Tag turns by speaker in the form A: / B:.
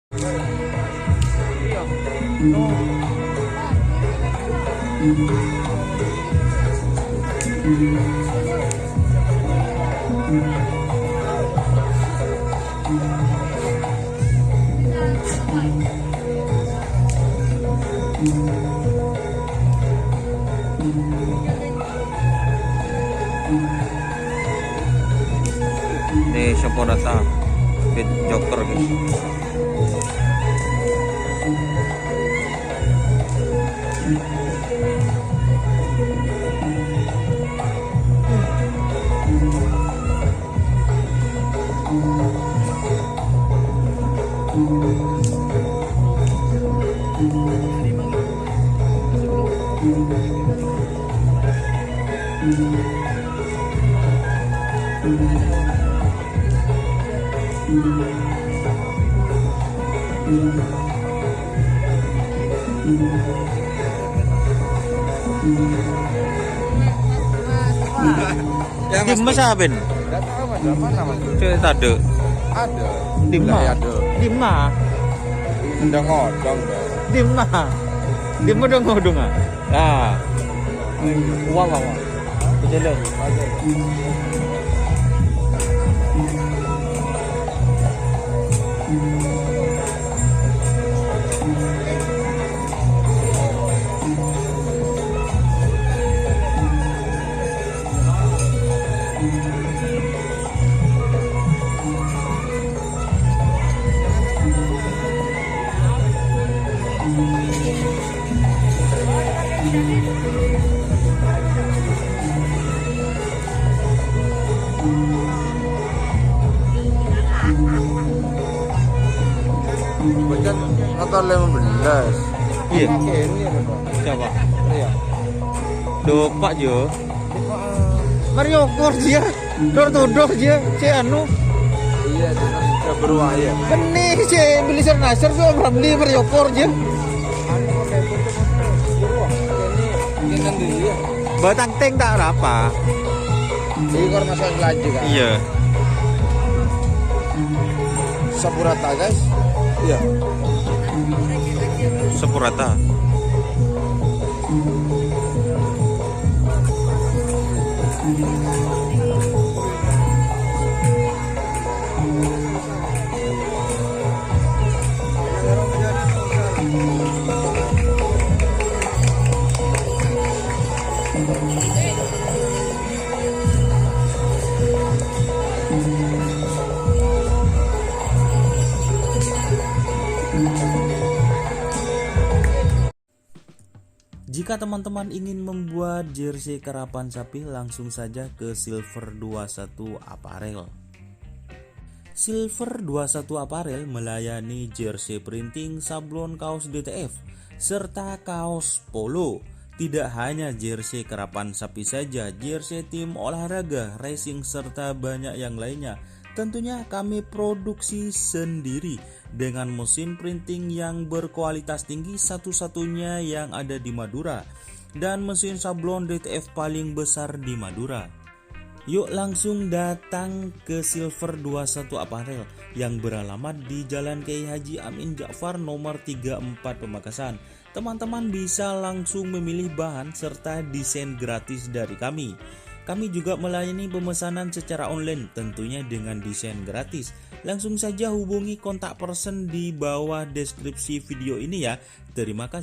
A: Ini Sempurata Fit Joker guys. Tim mas Abin.
B: Enggak tahu mas, mana mas?
A: Cek tade.
B: Ada.
A: Tim
B: Lah,
A: mah.
B: ada.
A: Tim mah.
B: Ndang ngodong dah.
A: Tim mah. Tim udah ngodong ah. Nah. Wah. Jalan.
B: Bukan motor 15.
A: Iya.
B: Ini
A: Coba.
B: Iya.
A: Do Pak Jo. Mario Kart dia. Tuduh dia. Si anu.
B: Iya, sudah beruang ya.
A: Benih si beli Nasir tuh beli Mario Kart dia.
B: Anu pakai beruang. Ini kan dia.
A: Batang tank tak apa.
B: Ini kor masuk laju kan.
A: Iya.
B: Sempurata guys. Iya.
A: Sempurata. Jika teman-teman ingin membuat jersey karapan sapi, langsung saja ke Silver 21 Apparel. Silver 21 Apparel melayani jersey printing, sablon kaos DTF, serta kaos polo. Tidak hanya jersey karapan sapi saja, jersey tim olahraga, racing, serta banyak yang lainnya. Tentunya kami produksi sendiri dengan mesin printing yang berkualitas tinggi, satu-satunya yang ada di Madura, dan mesin sablon DTF paling besar di Madura. Yuk langsung datang ke Silver 21 Apparel yang beralamat di Jalan Kiai Haji Amin Ja'far nomor 34 Pamekasan. Teman-teman bisa langsung memilih bahan serta desain gratis dari kami. Kami juga melayani pemesanan secara online, tentunya dengan desain gratis. Langsung saja hubungi kontak person di bawah deskripsi video ini ya. Terima kasih.